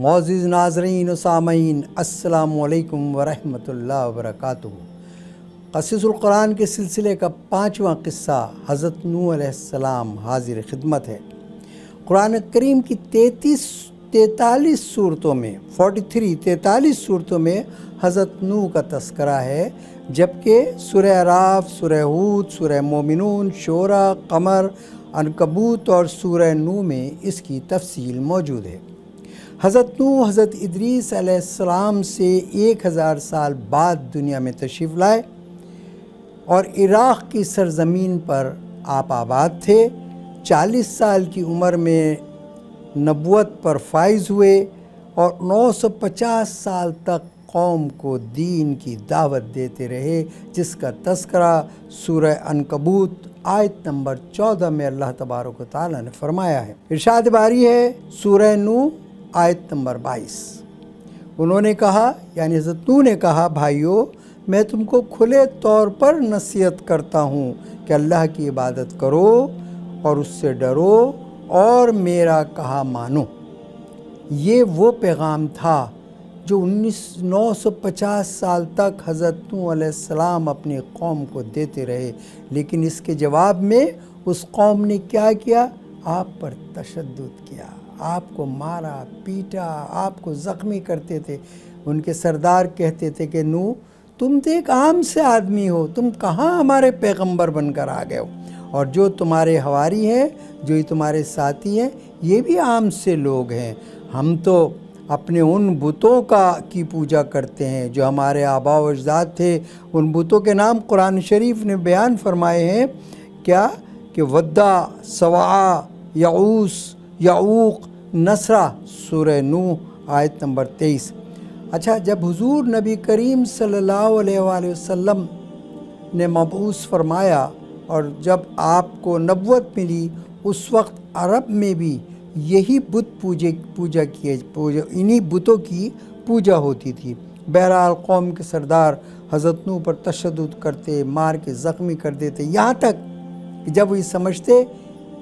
معزز ناظرین و سامعین، السلام علیکم ورحمۃ اللہ وبرکاتہ۔ قصص القرآن کے سلسلے کا 5واں قصہ حضرت نوح علیہ السلام حاضر خدمت ہے۔ قرآن کریم کی 43 صورتوں میں 43 صورتوں میں حضرت نوح کا تذکرہ ہے، جبکہ سورہ اعراف، سورہ ہود، سورہ مومنون، شعراء، قمر، عنکبوت اور سورہ نوح میں اس کی تفصیل موجود ہے۔ حضرت نوح حضرت ادریس علیہ السلام سے 1000 سال بعد دنیا میں تشریف لائے اور عراق کی سرزمین پر آپ آباد تھے۔ 40 سال کی عمر میں نبوت پر فائز ہوئے اور 950 سال تک قوم کو دین کی دعوت دیتے رہے، جس کا تذکرہ سورہ عنکبوت آیت نمبر 14 میں اللہ تبارک و تعالیٰ نے فرمایا ہے۔ ارشاد باری ہے سورہ نوح آیت نمبر 22۔ انہوں نے کہا، یعنی حضرت نوح نے کہا، بھائیو میں تم کو کھلے طور پر نصیحت کرتا ہوں کہ اللہ کی عبادت کرو اور اس سے ڈرو اور میرا کہا مانو۔ یہ وہ پیغام تھا جو 950 سال تک حضرت نوح علیہ السلام اپنی قوم کو دیتے رہے، لیکن اس کے جواب میں اس قوم نے کیا کیا؟ آپ پر تشدد کیا، آپ کو مارا پیٹا، آپ کو زخمی کرتے تھے۔ ان کے سردار کہتے تھے کہ نوح تم تو ایک عام سے آدمی ہو، تم کہاں ہمارے پیغمبر بن کر آ گئے ہو، اور جو تمہارے حواری ہیں، جو یہ تمہارے ساتھی ہیں، یہ بھی عام سے لوگ ہیں۔ ہم تو اپنے ان بتوں کی پوجا کرتے ہیں جو ہمارے آباء و اجداد تھے۔ ان بتوں کے نام قرآن شریف نے بیان فرمائے ہیں، کیا کہ ودّا، سواع، یعوث، یعوق، نصرہ، سورہ نوح آیت نمبر 23۔ اچھا، جب حضور نبی کریم صلی اللہ علیہ وآلہ وسلم نے مبعوث فرمایا اور جب آپ کو نبوت ملی، اس وقت عرب میں بھی یہی بت انہی بتوں کی پوجا ہوتی تھی۔ بہرحال قوم کے سردار حضرت نوح پر تشدد کرتے، مار کے زخمی کر دیتے، یہاں تک کہ جب وہ یہ سمجھتے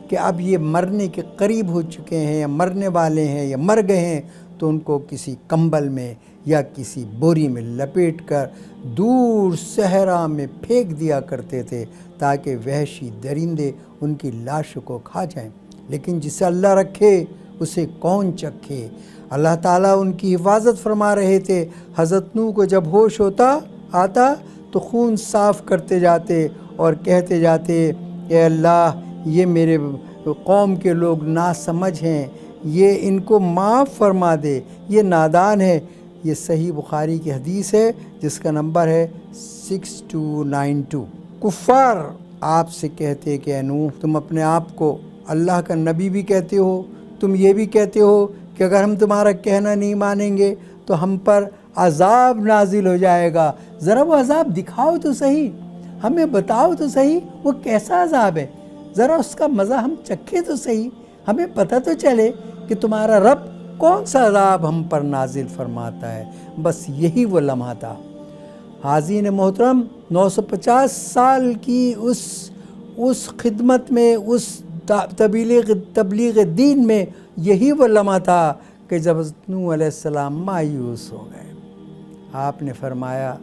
کہ اب یہ مرنے کے قریب ہو چکے ہیں یا مرنے والے ہیں یا مر گئے ہیں، تو ان کو کسی کمبل میں یا کسی بوری میں لپیٹ کر دور صحرا میں پھینک دیا کرتے تھے تاکہ وحشی درندے ان کی لاشوں کو کھا جائیں۔ لیکن جسے اللہ رکھے اسے کون چکھے۔ اللہ تعالیٰ ان کی حفاظت فرما رہے تھے۔ حضرت نوح کو جب ہوش آتا تو خون صاف کرتے جاتے اور کہتے جاتے، اے اللہ یہ میرے قوم کے لوگ ناسمجھ ہیں، یہ ان کو معاف فرما دے، یہ نادان ہے۔ یہ صحیح بخاری کی حدیث ہے جس کا نمبر ہے 6292۔ کفار آپ سے کہتے کہ اے نوح تم اپنے آپ کو اللہ کا نبی بھی کہتے ہو، تم یہ بھی کہتے ہو کہ اگر ہم تمہارا کہنا نہیں مانیں گے تو ہم پر عذاب نازل ہو جائے گا۔ ذرا وہ عذاب دکھاؤ تو صحیح، ہمیں بتاؤ تو صحیح وہ کیسا عذاب ہے، ذرا اس کا مزہ ہم چکھے تو صحیح، ہمیں پتہ تو چلے کہ تمہارا رب کون سا عذاب ہم پر نازل فرماتا ہے۔ بس یہی وہ لمحہ تھا۔ حاضرین محترم، 950 سال کی اس خدمت میں، اس تبلیغ دین میں، یہی وہ لمحہ تھا کہ جب نوح علیہ السلام مایوس ہو گئے۔ آپ نے فرمایا،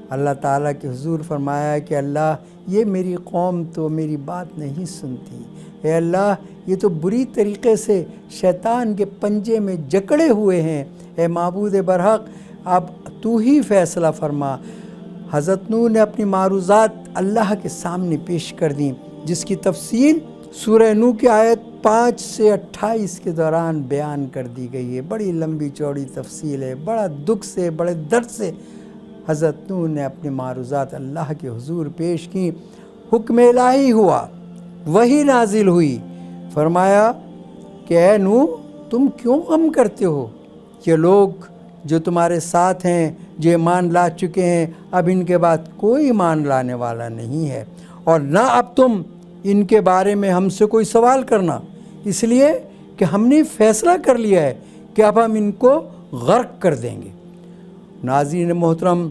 اللہ تعالیٰ کے حضور فرمایا کہ اللہ یہ میری قوم تو میری بات نہیں سنتی، اے اللہ یہ تو بری طریقے سے شیطان کے پنجے میں جکڑے ہوئے ہیں، اے معبود برحق اب تو ہی فیصلہ فرما۔ حضرت نوح نے اپنی معروضات اللہ کے سامنے پیش کر دیں، جس کی تفصیل سورہ نوح کی آیت 5 سے 28 کے دوران بیان کر دی گئی ہے۔ بڑی لمبی چوڑی تفصیل ہے، بڑا دکھ سے، بڑے درد سے حضرت نوح نے اپنی معروضات اللہ کے حضور پیش کی۔ حکم الہی ہوا، وحی نازل ہوئی، فرمایا کہ اے نوح تم کیوں غم کرتے ہو؟ یہ لوگ جو تمہارے ساتھ ہیں، جو ایمان لا چکے ہیں، اب ان کے بعد کوئی ایمان لانے والا نہیں ہے، اور نہ اب تم ان کے بارے میں ہم سے کوئی سوال کرنا، اس لیے کہ ہم نے فیصلہ کر لیا ہے کہ اب ہم ان کو غرق کر دیں گے۔ ناظرین محترم،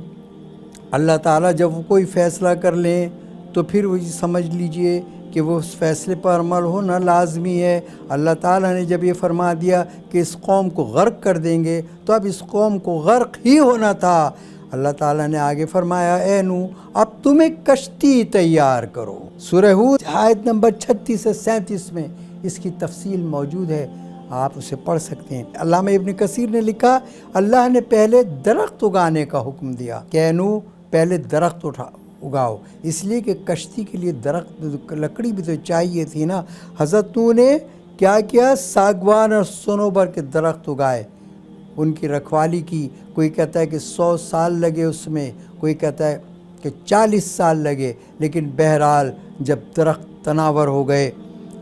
اللہ تعالیٰ جب وہ کوئی فیصلہ کر لیں تو پھر وہ سمجھ لیجئے کہ وہ اس فیصلے پر عمل ہونا لازمی ہے۔ اللہ تعالیٰ نے جب یہ فرما دیا کہ اس قوم کو غرق کر دیں گے تو اب اس قوم کو غرق ہی ہونا تھا۔ اللہ تعالیٰ نے آگے فرمایا اے نوح اب تم ایک کشتی تیار کرو۔ سورہ ہود آیت نمبر 36 سے 37 میں اس کی تفصیل موجود ہے، آپ اسے پڑھ سکتے ہیں۔ علامہ ابن کثیر نے لکھا اللہ نے پہلے درخت اگانے کا حکم دیا کہ اے نوح پہلے درخت اگاؤ، اس لیے کہ کشتی کے لیے درخت لکڑی بھی تو چاہیے تھی نا۔ حضرت نوح نے کیا کیا؟ ساگوان اور صنوبر کے درخت اگائے، ان کی رکھوالی کی۔ کوئی کہتا ہے کہ 100 سال لگے اس میں، کوئی کہتا ہے کہ 40 سال لگے، لیکن بہرحال جب درخت تناور ہو گئے،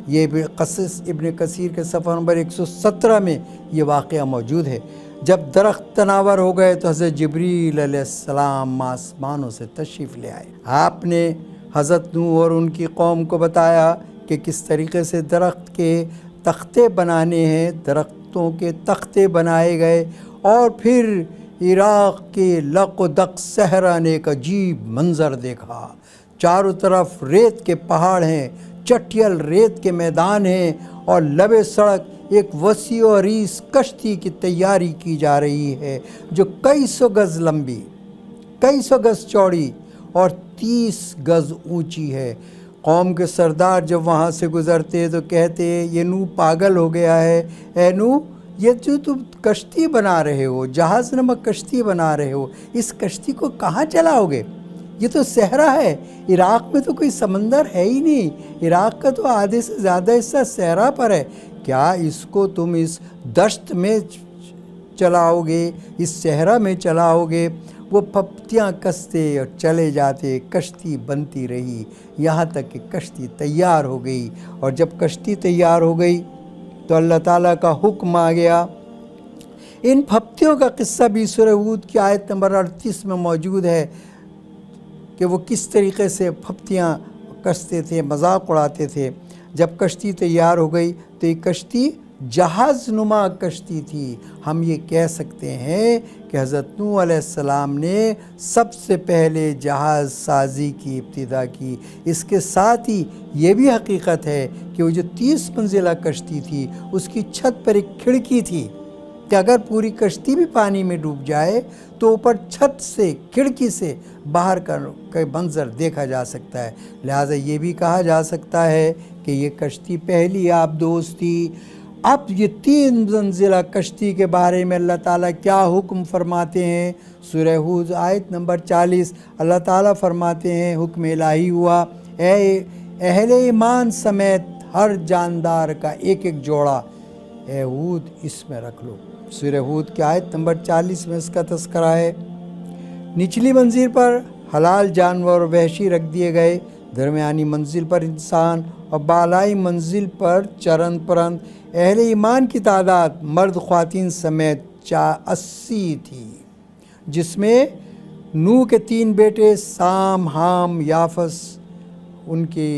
یہ بھی قصص ابن کثیر کے صفحہ نمبر 117 میں یہ واقعہ موجود ہے۔ جب درخت تناور ہو گئے تو حضرت جبریل علیہ السلام آسمانوں سے تشریف لے آئے۔ آپ نے حضرت نوح اور ان کی قوم کو بتایا کہ کس طریقے سے درخت کے تختے بنانے ہیں، درختوں کے تختے بنائے گئے، اور پھر عراق کے لق و دق صحرا نے ایک عجیب منظر دیکھا۔ چاروں طرف ریت کے پہاڑ ہیں، چٹیل ریت کے میدان ہیں، اور لبے سڑک ایک وسیع و عریض کشتی کی تیاری کی جا رہی ہے جو کئی سو گز لمبی، کئی سو گز چوڑی اور 30 گز اونچی ہے۔ قوم کے سردار جب وہاں سے گزرتے تو کہتے یہ نوح پاگل ہو گیا ہے، اے نوح یہ جو تم کشتی بنا رہے ہو، جہاز نمک کشتی بنا رہے ہو، اس کشتی کو کہاں چلاؤ گے؟ یہ تو صحرا ہے، عراق میں تو کوئی سمندر ہے ہی نہیں، عراق کا تو آدھے سے زیادہ حصہ صحرا پر ہے، کیا اس کو تم اس دشت میں چلاؤ گے، اس صحرا میں چلاؤ گے؟ وہ پھپتیاں کستے اور چلے جاتے، کشتی بنتی رہی یہاں تک کہ کشتی تیار ہو گئی۔ اور جب کشتی تیار ہو گئی تو اللہ تعالیٰ کا حکم آ گیا۔ ان پھپتیوں کا قصہ بھی سورہ ہود کی آیت نمبر 38 میں موجود ہے کہ وہ کس طریقے سے پھپتیاں کستے تھے، مذاق اڑاتے تھے۔ جب کشتی تیار ہو گئی تو یہ کشتی جہاز نما کشتی تھی۔ ہم یہ کہہ سکتے ہیں کہ حضرت نوح علیہ السلام نے سب سے پہلے جہاز سازی کی ابتدا کی۔ اس کے ساتھ ہی یہ بھی حقیقت ہے کہ وہ جو 30 منزلہ کشتی تھی اس کی چھت پر ایک کھڑکی تھی کہ اگر پوری کشتی بھی پانی میں ڈوب جائے تو اوپر چھت سے، کھڑکی سے باہر کا منظر دیکھا جا سکتا ہے۔ لہٰذا یہ بھی کہا جا سکتا ہے کہ یہ کشتی پہلی آب دوست تھی۔ اب یہ 3 منزلہ کشتی کے بارے میں اللہ تعالیٰ کیا حکم فرماتے ہیں؟ سورہ ہود آیت نمبر 40 اللہ تعالیٰ فرماتے ہیں، حکم الہی ہوا اے اہل ایمان سمیت ہر جاندار کا ایک ایک جوڑا اے ہود اس میں رکھ لو۔ سورہ ہود کی آیت نمبر 40 میں اس کا تذکرہ ہے۔ نچلی منزل پر حلال جانور اور وحشی رکھ دیے گئے، درمیانی منزل پر انسان اور بالائی منزل پر چرند پرند۔ اہل ایمان کی تعداد مرد خواتین سمیت 80 تھی، جس میں نوح کے 3 بیٹے سام، حام، یافس، ان کی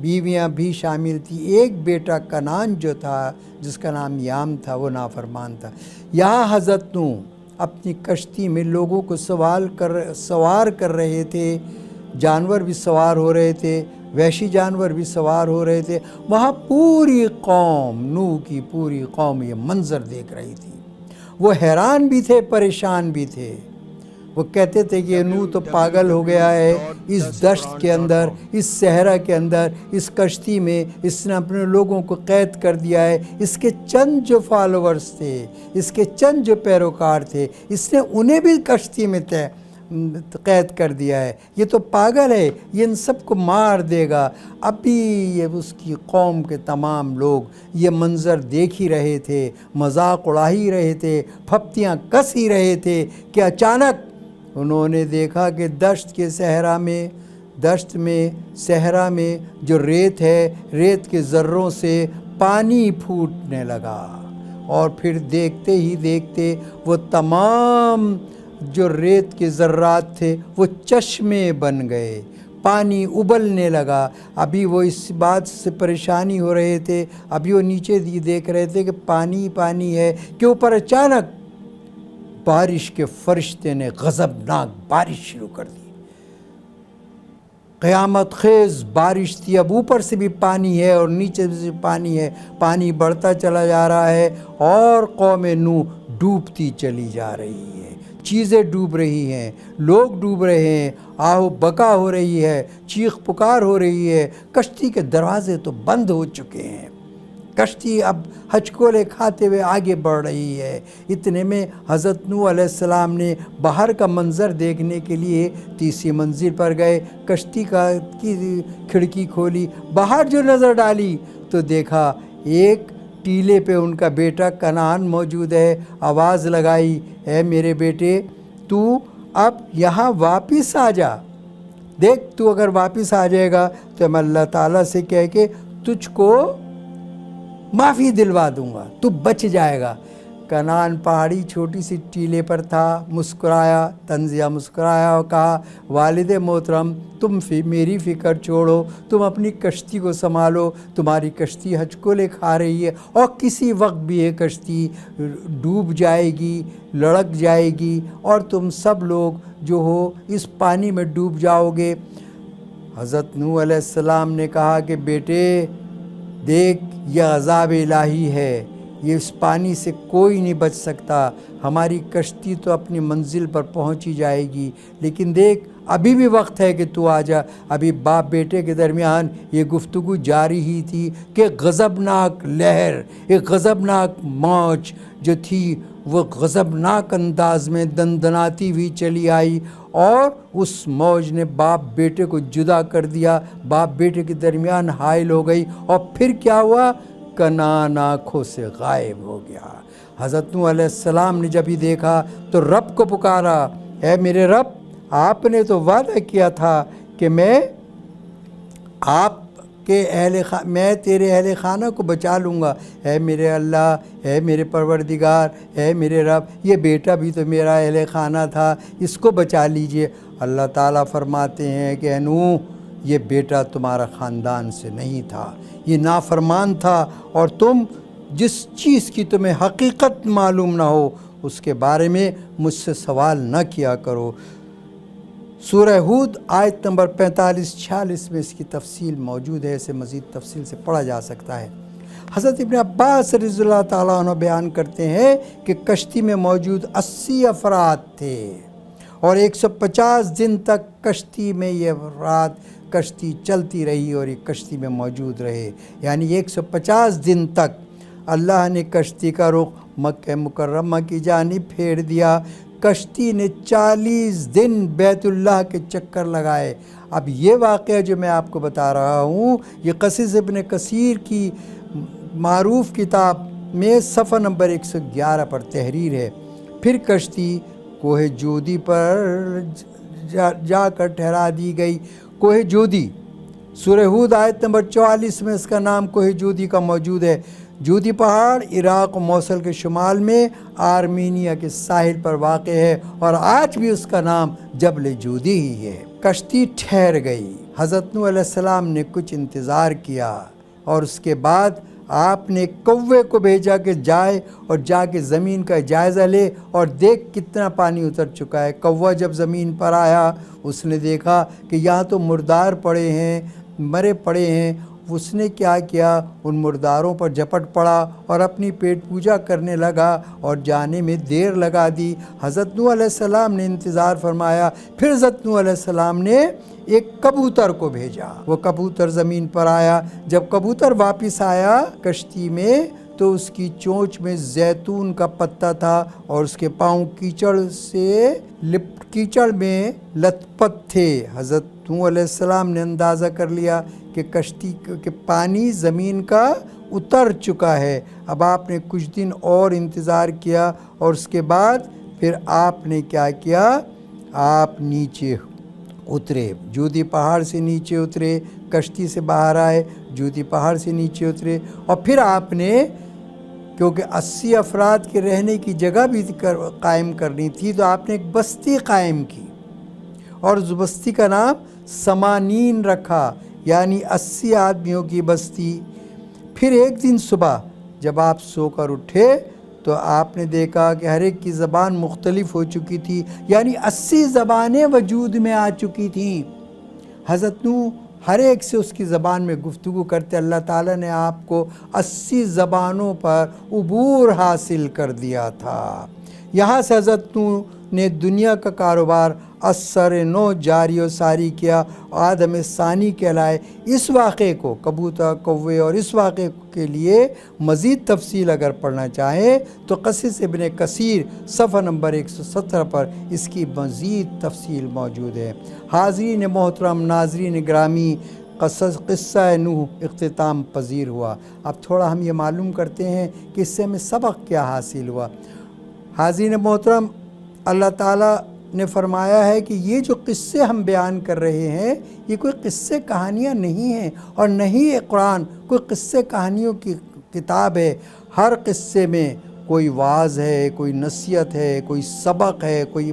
بیویاں بھی شامل تھی۔ ایک بیٹا کنعان جو تھا جس کا نام یام تھا وہ نافرمان تھا۔ یہاں حضرت نوح اپنی کشتی میں لوگوں کو سوار کر رہے تھے، جانور بھی سوار ہو رہے تھے، وحشی جانور بھی سوار ہو رہے تھے۔ وہاں پوری قوم، نوح کی پوری قوم یہ منظر دیکھ رہی تھی۔ وہ حیران بھی تھے، پریشان بھی تھے۔ وہ کہتے تھے کہ نوح تو پاگل ہو گیا ہے، اس دشت کے اندر، اس صحرا کے اندر، اس کشتی میں اس نے اپنے لوگوں کو قید کر دیا ہے۔ اس کے چند جو فالوورز تھے، اس کے چند جو پیروکار تھے، اس نے انہیں بھی کشتی میں قید کر دیا ہے۔ یہ تو پاگل ہے، یہ ان سب کو مار دے گا۔ ابھی یہ اس کی قوم کے تمام لوگ یہ منظر دیکھ ہی رہے تھے، مذاق اڑا ہی رہے تھے، پھپتیاں کس ہی رہے تھے کہ اچانک انہوں نے دیکھا کہ دشت میں صحرا میں جو ریت ہے، ریت کے ذروں سے پانی پھوٹنے لگا، اور پھر دیکھتے ہی دیکھتے وہ تمام جو ریت کے ذرات تھے وہ چشمے بن گئے، پانی ابلنے لگا۔ ابھی وہ اس بات سے پریشانی ہو رہے تھے، ابھی وہ نیچے دیکھ رہے تھے کہ پانی پانی ہے کہ اوپر اچانک بارش کے فرشتے نے غضبناک بارش شروع کر دی۔ قیامت خیز بارش تھی، اب اوپر سے بھی پانی ہے اور نیچے سے بھی پانی ہے، پانی بڑھتا چلا جا رہا ہے اور قوم نوح ڈوبتی چلی جا رہی ہے، چیزیں ڈوب رہی ہیں، لوگ ڈوب رہے ہیں، آہو بکا ہو رہی ہے، چیخ پکار ہو رہی ہے، کشتی کے دروازے تو بند ہو چکے ہیں، کشتی اب ہچکولے کھاتے ہوئے آگے بڑھ رہی ہے۔ اتنے میں حضرت نوح علیہ السلام نے باہر کا منظر دیکھنے کے لیے تیسری منزل پر گئے، کشتی کی کھڑکی کھولی، باہر جو نظر ڈالی تو دیکھا ایک ٹیلے پہ ان کا بیٹا کنعان موجود ہے۔ آواز لگائی، اے میرے بیٹے تو اب یہاں واپس آ جا، دیکھ تو اگر واپس آ جائے گا تو میں اللہ تعالیٰ سے کہہ کے تجھ کو معافی دلوا دوں گا، تو بچ جائے گا۔ کنعان پہاڑی چھوٹی سی ٹیلے پر تھا، مسکرایا، طنزیہ مسکرایا اور کہا والد محترم تم میری فکر چھوڑو، تم اپنی کشتی کو سنبھالو، تمہاری کشتی ہچکولے کھا رہی ہے اور کسی وقت بھی یہ کشتی ڈوب جائے گی، لڑک جائے گی اور تم سب لوگ جو ہو اس پانی میں ڈوب جاؤ گے۔ حضرت نوح علیہ السلام نے کہا کہ بیٹے دیکھ یہ عذاب الہی ہے، یہ اس پانی سے کوئی نہیں بچ سکتا، ہماری کشتی تو اپنی منزل پر پہنچی جائے گی، لیکن دیکھ ابھی بھی وقت ہے کہ تو آ جا۔ ابھی باپ بیٹے کے درمیان یہ گفتگو جاری ہی تھی کہ غضبناک لہر، ایک غضبناک موج جو تھی وہ غضبناک انداز میں دندناتی ہوئی چلی آئی اور اس موج نے باپ بیٹے کو جدا کر دیا، باپ بیٹے کے درمیان حائل ہو گئی اور پھر کیا ہوا؟ کنعان آنکھوں سے غائب ہو گیا۔ حضرت نوح علیہ السلام نے جب ہی دیکھا تو رب کو پکارا، اے میرے رب آپ نے تو وعدہ کیا تھا کہ میں تیرے اہل خانہ کو بچا لوں گا، اے میرے اللہ، اے میرے پروردگار، اے میرے رب یہ بیٹا بھی تو میرا اہل خانہ تھا، اس کو بچا لیجئے۔ اللہ تعالیٰ فرماتے ہیں کہ اے نوح یہ بیٹا تمہارا خاندان سے نہیں تھا، یہ نافرمان تھا، اور تم جس چیز کی تمہیں حقیقت معلوم نہ ہو اس کے بارے میں مجھ سے سوال نہ کیا کرو۔ سورہ ہود آیت نمبر 45-46 میں اس کی تفصیل موجود ہے، اسے مزید تفصیل سے پڑھا جا سکتا ہے۔ حضرت ابن عباس رضی اللہ تعالیٰ عنہ بیان کرتے ہیں کہ کشتی میں موجود 80 افراد تھے اور 150 دن تک کشتی میں یہ افراد کشتی چلتی رہی اور یہ کشتی میں موجود رہے، یعنی 150 دن تک اللہ نے کشتی کا رخ مکہ مکرمہ کی جانب پھیر دیا۔ کشتی نے 40 دن بیت اللہ کے چکر لگائے۔ اب یہ واقعہ جو میں آپ کو بتا رہا ہوں یہ قصص ابن کثیر کی معروف کتاب میں صفحہ نمبر 111 پر تحریر ہے۔ پھر کشتی کوہ جودی پر جا کر ٹھہرا دی گئی۔ کوہ جودی سورہ ہود آیت نمبر 44 میں اس کا نام کوہ جودی کا موجود ہے۔ جودی پہاڑ عراق و موصل کے شمال میں آرمینیا کے ساحل پر واقع ہے اور آج بھی اس کا نام جبل جودی ہی ہے۔ کشتی ٹھہر گئی، حضرت نوح علیہ السلام نے کچھ انتظار کیا اور اس کے بعد آپ نے کوے کو بھیجا کہ جائے اور جا کے زمین کا جائزہ لے اور دیکھ کتنا پانی اتر چکا ہے۔ کوا جب زمین پر آیا اس نے دیکھا کہ یہاں تو مردار پڑے ہیں، مرے پڑے ہیں۔ اس نے کیا کیا؟ ان مرداروں پر جھپٹ پڑا اور اپنی پیٹ پوجا کرنے لگا اور جانے میں دیر لگا دی۔ حضرت نوح علیہ السلام نے انتظار فرمایا، پھر حضرت نوح علیہ السلام نے ایک کبوتر کو بھیجا، وہ کبوتر زمین پر آیا۔ جب کبوتر واپس آیا کشتی میں تو اس کی چونچ میں زیتون کا پتا تھا اور اس کے پاؤں کیچڑ میں لت پت تھے۔ حضرت نوح علیہ السلام نے اندازہ کر لیا کہ کشتی کے پانی زمین کا اتر چکا ہے۔ اب آپ نے کچھ دن اور انتظار کیا اور اس کے بعد پھر آپ نے کیا کیا؟ آپ نیچے اترے، جودی پہاڑ سے نیچے اترے، کشتی سے باہر آئے، جودی پہاڑ سے نیچے اترے اور پھر آپ نے کیونکہ 80 افراد کے رہنے کی جگہ بھی قائم کرنی تھی تو آپ نے ایک بستی قائم کی اور اس بستی کا نام سمانین رکھا، یعنی 80 آدمیوں کی بستی۔ پھر ایک دن صبح جب آپ سو کر اٹھے تو آپ نے دیکھا کہ ہر ایک کی زبان مختلف ہو چکی تھی، یعنی 80 زبانیں وجود میں آ چکی تھیں۔ حضرت نوح ہر ایک سے اس کی زبان میں گفتگو کرتے. اللہ تعالیٰ نے آپ کو 80 زبانوں پر عبور حاصل کر دیا تھا. یہاں سے حضرت نوح نے دنیا کا کاروبار اثر نو جاری و ساری کیا. آدم ثانی کہلائے. اس واقعے کو کبوتر کوے اور اس واقعے کے لیے مزید تفصیل اگر پڑھنا چاہیں تو قصص ابن کثیر صفحہ نمبر 117 پر اس کی مزید تفصیل موجود ہے. حاضرین محترم، ناظرین گرامی، قصہ نوح اختتام پذیر ہوا. اب تھوڑا ہم یہ معلوم کرتے ہیں کہ اس سے ہمیں سبق کیا حاصل ہوا. حاضرین محترم، اللہ تعالیٰ نے فرمایا ہے کہ یہ جو قصے ہم بیان کر رہے ہیں یہ کوئی قصے کہانیاں نہیں ہیں، اور نہیں یہ قرآن کوئی قصے کہانیوں کی کتاب ہے. ہر قصے میں کوئی واعظ ہے، کوئی نصیحت ہے، کوئی سبق ہے، کوئی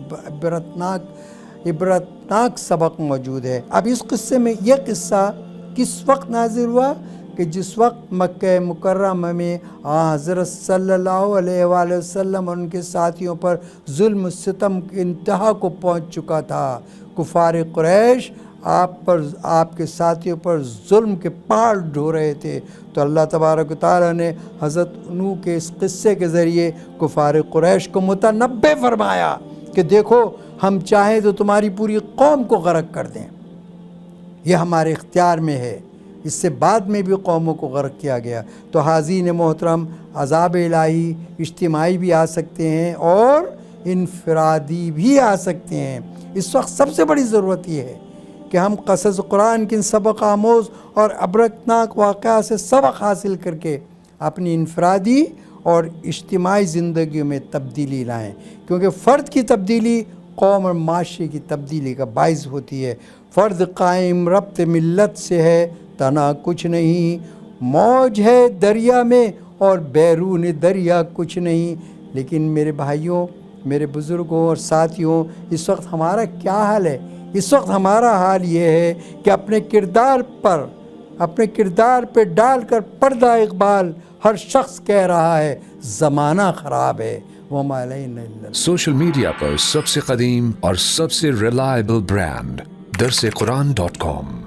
عبرتناک سبق موجود ہے. اب اس قصے میں یہ قصہ کس وقت نازل ہوا کہ جس وقت مکہ مکرمہ میں حضرت صلی اللہ علیہ وآلہ وسلم اور ان کے ساتھیوں پر ظلم و ستم کی انتہا کو پہنچ چکا تھا. کفار قریش آپ کے ساتھیوں پر ظلم کے پہاڑ ڈھو رہے تھے. تو اللہ تبارک و تعالیٰ نے حضرت نوح کے اس قصے کے ذریعے کفار قریش کو متنبہ فرمایا کہ دیکھو، ہم چاہیں تو تمہاری پوری قوم کو غرق کر دیں، یہ ہمارے اختیار میں ہے. اس سے بعد میں بھی قوموں کو غرق کیا گیا. تو حاضرین محترم، عذاب الہی اجتماعی بھی آ سکتے ہیں اور انفرادی بھی آ سکتے ہیں. اس وقت سب سے بڑی ضرورت یہ ہے کہ ہم قصص قرآن کے سبق آموز اور عبرتناک واقعات سے سبق حاصل کر کے اپنی انفرادی اور اجتماعی زندگیوں میں تبدیلی لائیں، کیونکہ فرد کی تبدیلی قوم اور معاشرے کی تبدیلی کا باعث ہوتی ہے. فرد قائم ربط ملت سے ہے، تنہا کچھ نہیں. موج ہے دریا میں اور بیرون دریا کچھ نہیں. لیکن میرے بھائیوں، میرے بزرگوں اور ساتھیوں، اس وقت ہمارا کیا حال ہے؟ اس وقت ہمارا حال یہ ہے کہ اپنے کردار پہ ڈال کر پردہ اقبال ہر شخص کہہ رہا ہے زمانہ خراب ہے. وما علینا الا سوشل میڈیا پر سب سے قدیم اور سب سے ریلائبل برانڈ درسقرآن.com